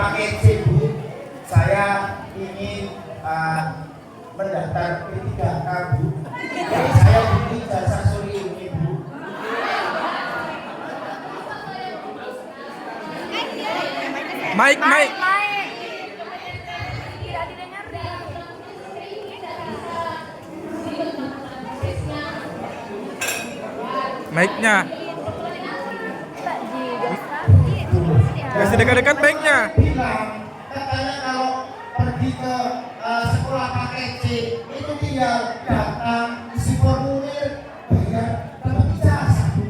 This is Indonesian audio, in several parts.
pakai C, Bu. Saya ingin mendaftar P3K, Bu. Jadi saya butuh ijazah suri ini, Bu. Mike. Mic-nya. Kasih dekat-dekat mic-nya. Bilang, katanya kalau pergi ke sekolah pakai C, itu tinggal datang, isi formulir, bayar, dapat ijazah, Bu.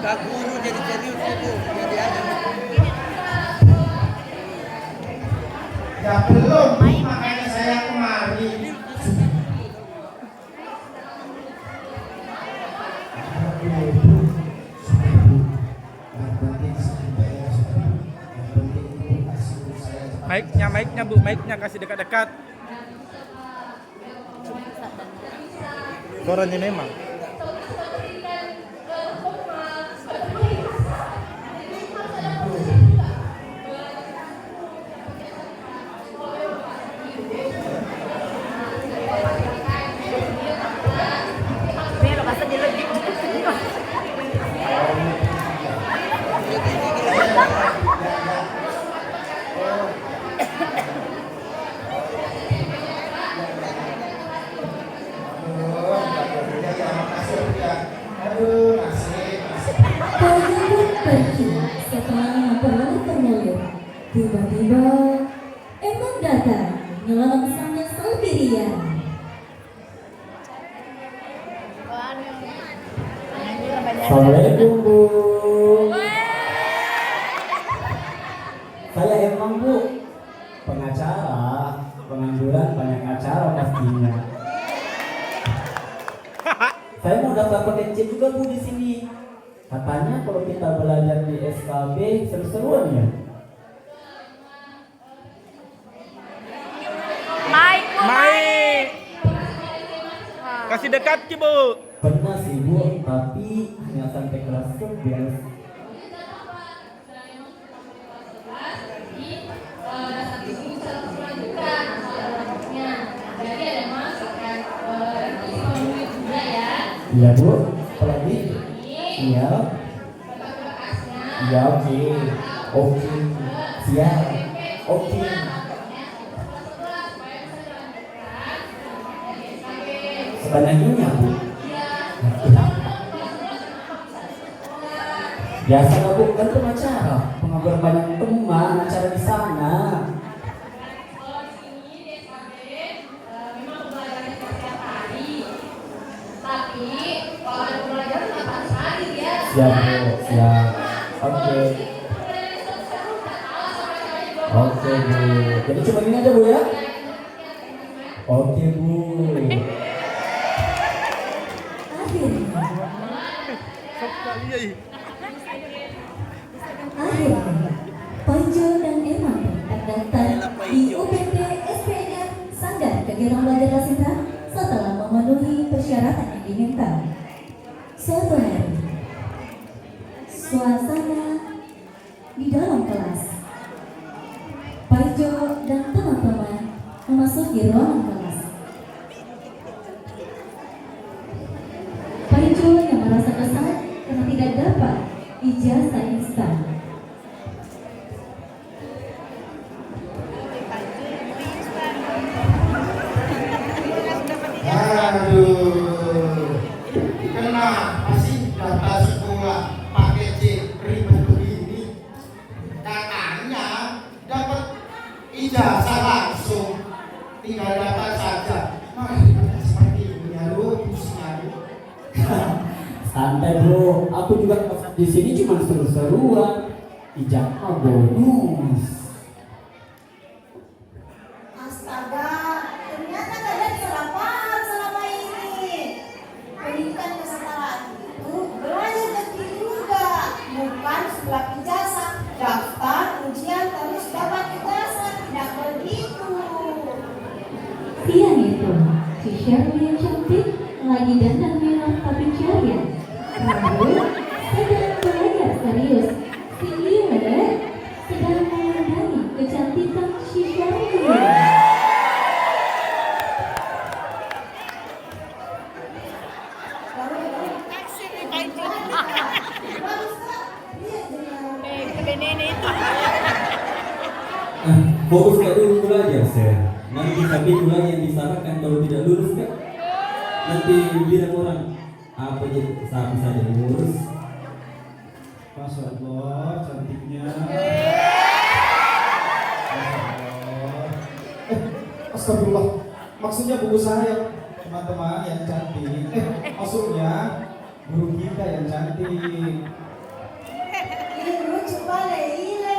Kak guru jadi serius itu, jadi aja. Ya belum, makanya saya kemari. Mic-nya Bu, mic-nya kasih dekat-dekat. Suaranya memang. Pagi pergi setelah memperlakukannya, tiba-tiba emang datang nyelonong sambil sendirian. Assalamualaikum, Bu. Saya emang, Bu, pengacara, pengangguran banyak acara pastinya. Saya mau daftar paket C juga, Bu, di sini. Katanya kalau kita belajar di SKB seru-seruan ya. Mic. Kasih dekat Ki, Bu. Pernah sih, Bu, tapi hanya sampai kelas 11. Iya, Bu. Apalagi? Iya. Iya, oke. Oke. Siap. Oke. Sebanyak ini ya, Bu? Biasa lah, Bu, kan pengacara. Pengabar banyak teman, acara di sana. Siap, Bu, siap. Oke. Oke, Bu. Jadi cuma ini aja, Bu, ya? Oke, Bu. Akhirnya, Panjo dan Emang terdaftar di UPT SPNR Sanggar Kegiatan Belajar Rasita setelah memenuhi persyaratan yang diminta. Suatu hari, suasana di dalam kelas. Panjo dan teman-teman memasuki ruangan kelas. Panjo yang merasa kesal karena tidak dapat ijazah instan. Aduh, kenapa sih data sekolah pakai C ribet begini? Katanya dapat ijazah langsung, tinggal dapat saja. Malah seperti ini, aduh, pusing aduh. Santai, Bro. Aku juga di sini cuma seru-seruan. Ijazah bonus. Astaga, ternyata kalian salah paham selama ini. Pendidikan kesetaraan itu belajar negeri juga, bukan setelah ijazah, daftar ujian terus dapat ijazah, tidak begitu. Siang itu, si Shirley yang cantik lagi dandan mewah tapi ceria. Lalu sedang belajar serius. Si Liwe sedang memandangi kecantikan si Syarul. Fokus ke dulu belajar, Sir. Nanti tapi ulang yang disalahkan kalau tidak lulus kan. Nanti bilang orang apa aja sapi saja ngurus. Masya Allah, cantiknya. Astagfirullah. Maksudnya buku saya, teman-teman yang cantik. Maksudnya guru kita yang cantik. Ini lucu kali, Ile.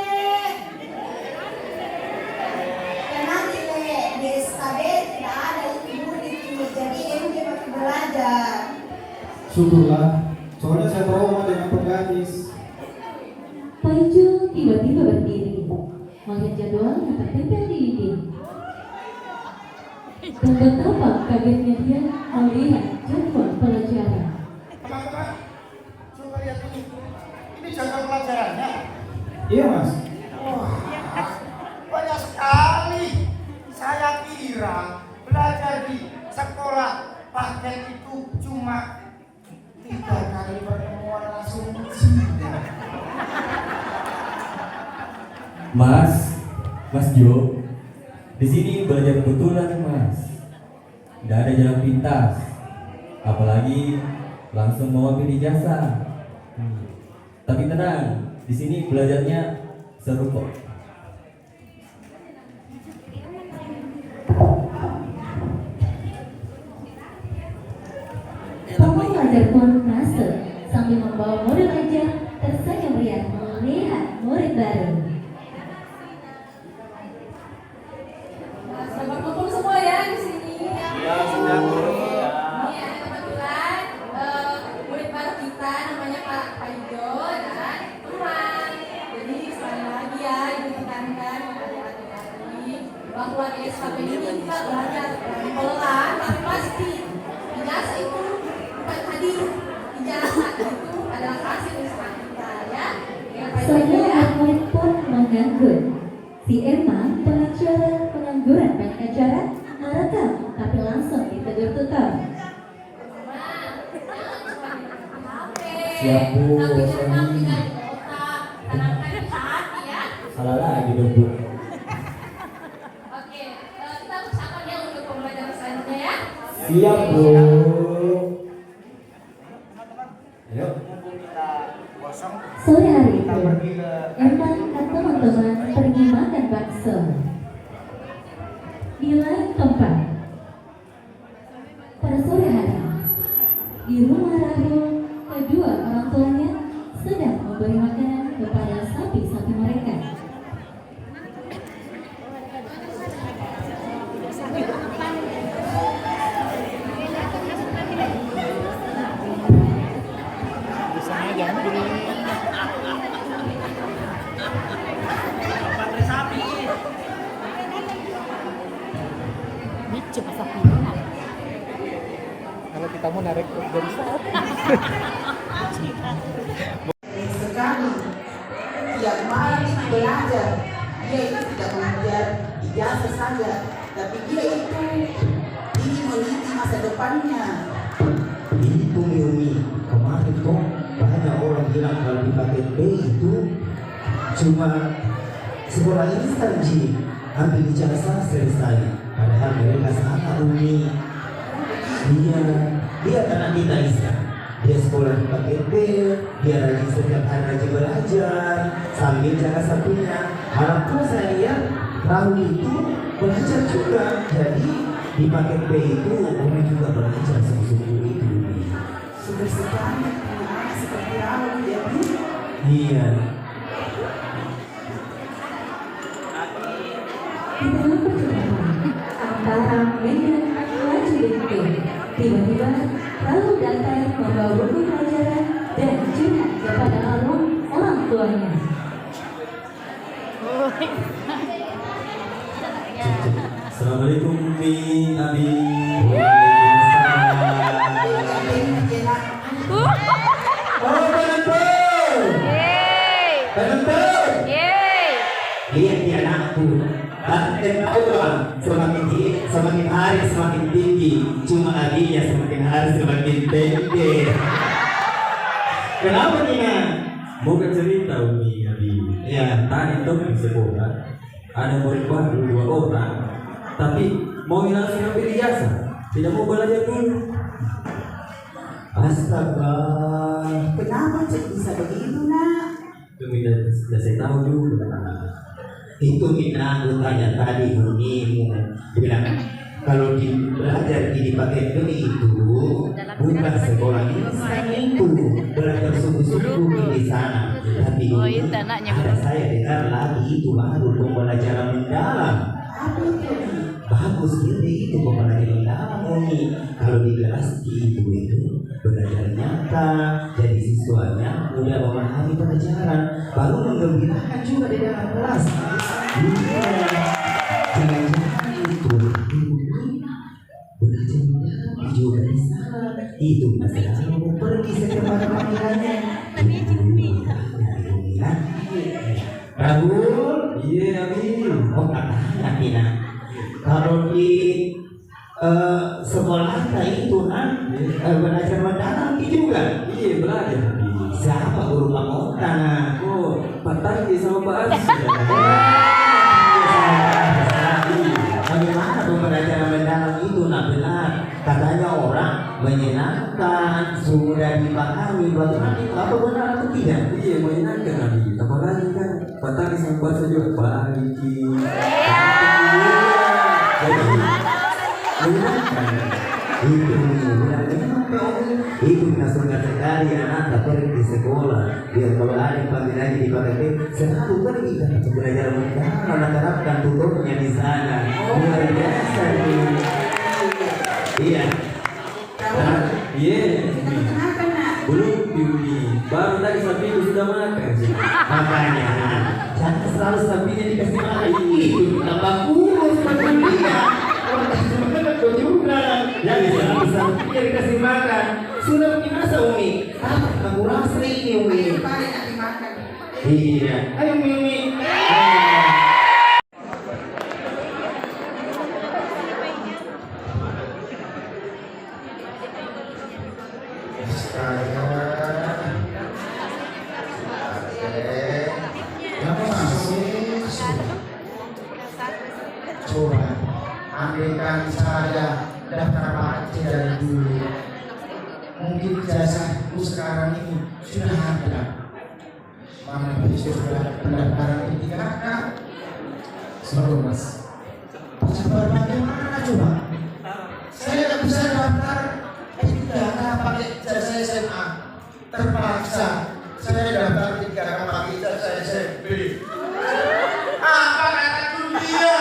Tenang Ile, di SKB tidak ada ibu di jadi MD pakai belajar. Syukurlah. Soalnya saya trauma dengan penggadis. Paijo tiba-tiba berdiri, melihat jadwal yang tertempel di dinding. Dan betapa kagetnya dia melihat jadwal pelajaran. Teman-teman, coba lihat ini. Ini jadwal pelajarannya. Iya, Mas. Wah, banyak sekali. Saya kira belajar di sekolah paket itu cuma 3 kali pertemuan langsung ujian. Mas Jo, di sini belajar kebetulan Mas. Tidak ada jalan pintas, apalagi langsung mau ambil ijazah. Tapi tenang, di sini belajarnya seru kok. Pembelajar pun masuk sambil membawa model ajar tersenyum riang melihat murid baru. Selamat kumpul semua ya di sini. Ya, sudah guru. Ini kebetulan murid baru kita namanya Pak Paijo dan Tuhan. Jadi sekali lagi ya ibu tekankan kepada adik-adik bahwa di SKB ini kita belajar pelan tapi pasti. Ijazah itu bukan hadiah, ijazah itu adalah hasil usaha kita ya. Saudara murid pun menganggur. Si Emma, pengacara pengangguran banyak acara, merekam tapi langsung ditegur tutor. Siap, Bu. Tapi jangan tinggal di otak, tanamkan di hati ya. Salah lagi dong Bu. Oke, kita usahakan ya untuk pembelajaran selanjutnya ya. Siap Bu. Ayo. Sore hari itu, Emma dan teman-teman pergi makan bakso. Di lain tempat, pada sore hari, di rumah Rahul, kedua orang tuanya sedang memberi makanan kepada sapi-sapi mereka. Kalau kita mau narik dari saat. Sekali tiap malam belajar, dia itu tidak mengejar ijazah saja, tapi dia itu ingin meniti masa depannya. Itu Umi, kemarin kok banyak orang bilang kalau di paket B itu cuma sekolah instansi ambil ijazah selesai, padahal mereka salah Umi. Dia karena kita Islam, dia sekolah di paket B, dia rajin setiap hari rajin belajar sambil jaga satunya. Harap tua saya lihat Rahul itu belajar juga, jadi di paket B itu Umi juga belajar sungguh-sungguh itu. Sudah sebanyak punya anak seperti Rahul, jadi Iya. Di dalam percakapan antara Megan dan Laju Binti, tiba-tiba Rahul datang membawa buku pelajaran dan curhat kepada orang tuanya. Assalamualaikum Umi, Abi. Waalaikumsalam. kakinya semakin hari semakin pendek. Kenapa Nina? Bukan cerita Umi Abi. Ya. Tadi tuh di sekolah ada murid baru 2 orang, tapi mau langsung ambil ijazah, tidak mau belajar dulu. Astaga, kenapa cek bisa begitu nak? Itu sudah saya tahu juga. Itu Mina aku tanya tadi Unimu bilang kalau belajar di pakai itu bukan sekolah itu belajar sungguh-sungguh di sana. Tapi ada saya dengar lagi itu baru pembelajaran mendalam. Bagus ini itu pembelajaran mendalam Umi. Kalau di kelas itu belajar nyata, jadi siswanya mudah memahami pelajaran, baru menggembirakan juga di dalam kelas. Iya, jangan-jangan itu belajar mendalam juga di sana. Itu masalah mau pergi sekepada panggilannya. Rahul, Iya Abi. oh katanya Tina, kalau di sekolah itu belajar mendalam juga. Iya belajar Abi. Siapa guru Pamota? Oh, Pak Tangki sama Pak Aris. Bagaimana pembelajaran mendalam itu nak benar? Katanya orang menyenangkan, sudah dipahami. Bagaimana itu? Apa benar atau tidak? Iya menyenangkan Abi. Apalagi kan Pak Tangki sama Pak Aris juga baik. Jadi menyenangkan. Itu nasional sekali anak pergi di sekolah biar kalau ada yang panggil lagi dipakai selalu pergi karena pembelajaran mendalam menerapkan tutornya di sana. Luar biasa nih. Iya. Iya. Kenapa nak? Belum Bibi. Baru tadi sapi itu sudah makan sih. Makanya jangan selalu sapinya dikasih makan itu tambah kurus makan dia. Kau juga jangan selalu sapinya dikasih makan. Sudah binasa Umi. Kamu rasa ini Umi. Paling nak dimakan. Iya. Ayo Umi. Coba andaikan saya daftar Pak dari dulu, mungkin jasaku sekarang ini sudah ada. Mana besok sudah pendaftaran di kakak. Selalu Mas. Sabar bagaimana coba? Saya nggak bisa daftar S3 pakai jasa SMA. Terpaksa saya daftar 3 pakai jasa SMP. Apa kata dunia?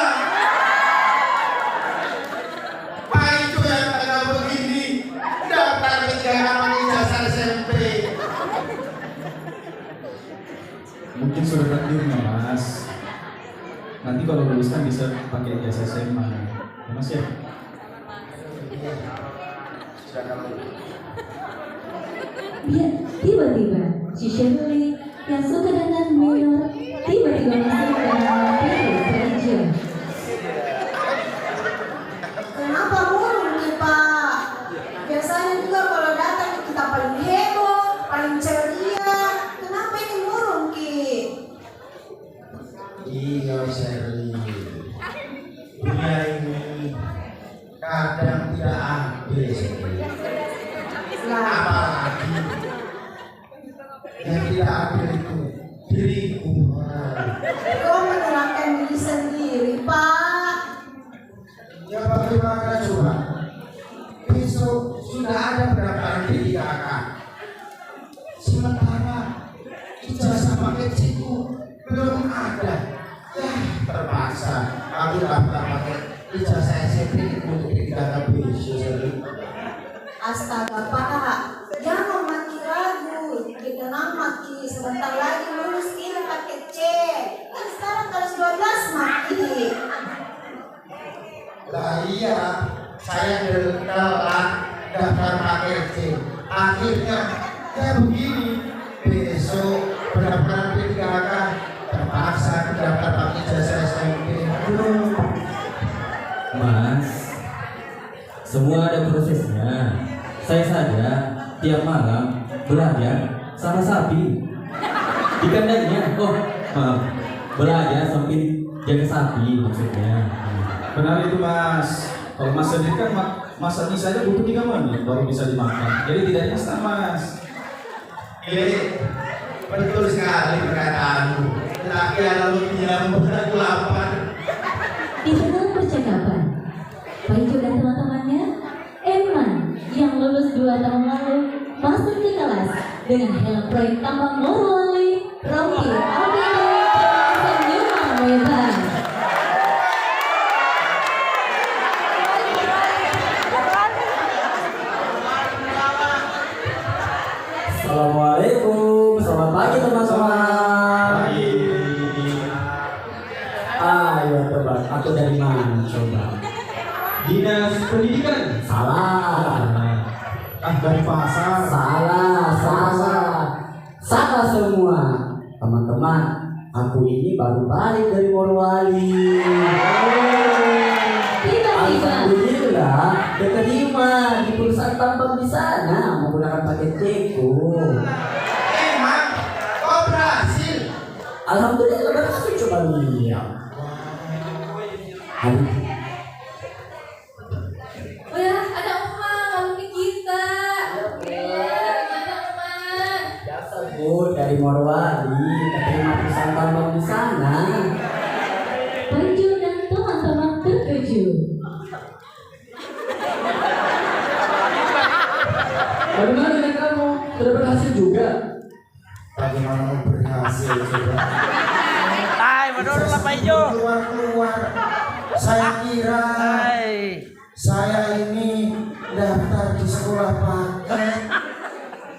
Pak itu yang kata begini, daftar 3 pakai jasa SMP. Mungkin sudah takdirnya Mas. Nanti kalau lulus kan bisa pakai jasa SMA. Ya, Mas ya. Sudah kalau Tiba-tiba, si Shirley yang suka dengan minor tiba-tiba masuk dalam pintu gereja. Kenapa murung nih Pak? Biasanya juga kalau datang kita paling heboh, paling ceria. Kenapa ini murung Ki? iya Sherly. Dunia ini kadang tidak adil. Apalagi yang tidak adil itu diriku. Kau menyalahkan diri sendiri Pak. Ya bagaimana coba? Besok sudah ada pendaftaran di IKK. Sementara ijazah pakai ciku belum ada. Ya terpaksa aku daftar pakai ijazah SMP untuk di IKK besok. Astaga Pak, jangan mati ragu. Dikenang mati sebentar lagi lulus ini pakai C. Kan sekarang kelas 12 mati. Lah iya, saya telat daftar pakai C. Akhirnya ya begini. Besok pendaftaran P3K terpaksa daftar pakai jasa SMP. Aduh. Mas, semua ada prosesnya. Saya saja tiap malam belajar sama sapi di kandangnya. Oh, maaf, belajar sambil jaga sapi maksudnya. Benar itu Mas. Kalau Mas sendiri kan masak ini saja butuh 3 menit baru bisa dimakan. Jadi tidak instan Mas. Ini betul sekali perkataanmu. Tetapi yang lalu diam aku lapar. Di tengah percakapan, Pak Ijo dan teman-temannya, Eman yang lulus 2 tahun lalu masuk ke kelas dengan helm proyek tambang Morowali, Rocky Alvino, senyuman lebar. Assalamualaikum, selamat pagi teman-teman. Ayo tebak, aku dari mana coba? Dinas Pendidikan. Salah. Dari pasar. Salah semua. Teman-teman, aku ini baru balik dari Morowali. Tiba-tiba, Alhamdulillah, diterima di perusahaan tambang di sana menggunakan paket Ceko. Emang kau berhasil. Alhamdulillah berhasil, coba lihat. Oh ya, ada Oma ngomongin kita. Ada Oma. Bu dari Morowali, keterima perusahaan tambang di sana. Pak Ijo dan teman-teman terkejut. Bagaimana dengan kamu? Sudah berhasil juga? Bagaimana mau berhasil coba? Menurut Pak Ijo. Keluar. Saya kira saya ini daftar di sekolah paket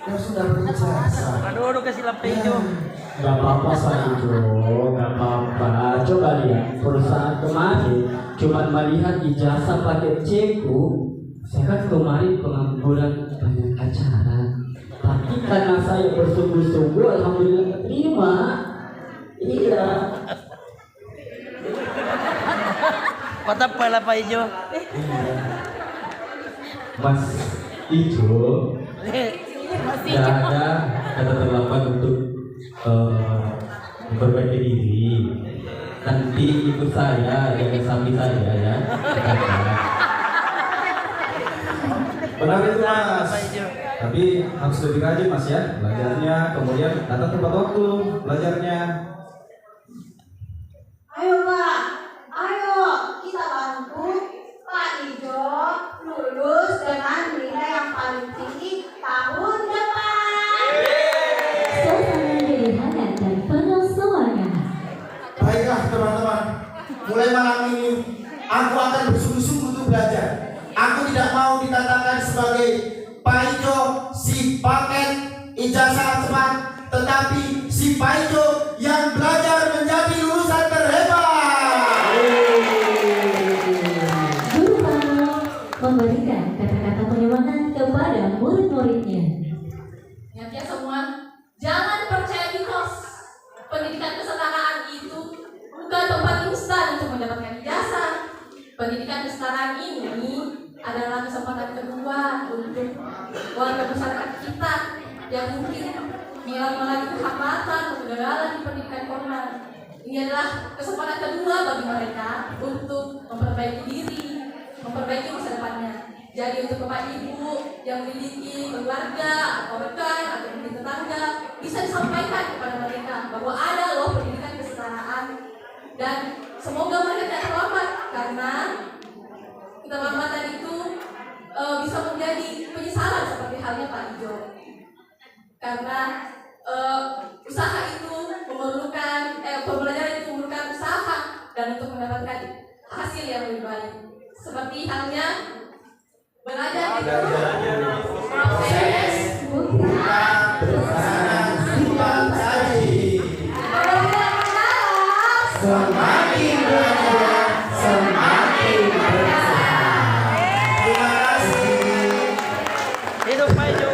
yang sudah berijazah. Aduh, kasih Pak Ijo. Gak apa-apa Pak Ijo, gak apa-apa. Coba lihat, perusahaan kemarin cuma melihat ijazah paket Ceko. Saya kan kemarin pengangguran banyak acara. Tapi karena saya bersungguh-sungguh, alhamdulillah keterima. Iya. Patah pala Pak Ijo. Mas Ijo, tidak ada kata terlambat untuk memperbaiki diri. Nanti ikut saya, jaga sapi saya ya. Benar itu Mas. Tapi harus lebih rajin Mas ya belajarnya. Kemudian datang tepat waktu belajarnya. Ayo Pak, ayo kita bantu Pak Ijo lulus dengan nilai yang paling tinggi tahun depan. Suasana jadi hangat dan penuh semangat. Baiklah teman-teman, mulai malam ini aku akan bersungguh-sungguh untuk belajar. Aku tidak mau dikatakan sebagai Pak Ijo si paket ijazah cepat, tetapi si Pak Ijo yang belajar menjadi lulusan terhebat. Guru Pano memberikan kata-kata penyemangat kepada murid-muridnya. Ingat ya semua, jangan percaya mitos. Pendidikan kesetaraan itu bukan tempat instan untuk mendapatkan ijazah. Pendidikan kesetaraan ini adalah kesempatan kedua untuk warga masyarakat kita yang mungkin mengalami hambatan atau kegagalan di pendidikan formal. Ini adalah kesempatan kedua bagi mereka untuk memperbaiki diri, memperbaiki masa depannya. Jadi untuk Bapak Ibu yang memiliki keluarga atau rekan atau mungkin tetangga, bisa disampaikan kepada mereka bahwa ada loh pendidikan kesetaraan, dan semoga mereka tidak terlambat, karena keterlambatan itu bisa menjadi penyesalan seperti halnya Pak Ijo. Karena usaha itu memerlukan pembelajaran itu memerlukan usaha dan untuk mendapatkan hasil yang lebih baik. Seperti halnya belajar itu proses Bukan pesanan simpan tadi. Semakin belajar, semakin berkesan. Terima kasih. Hidup Pak Ijo.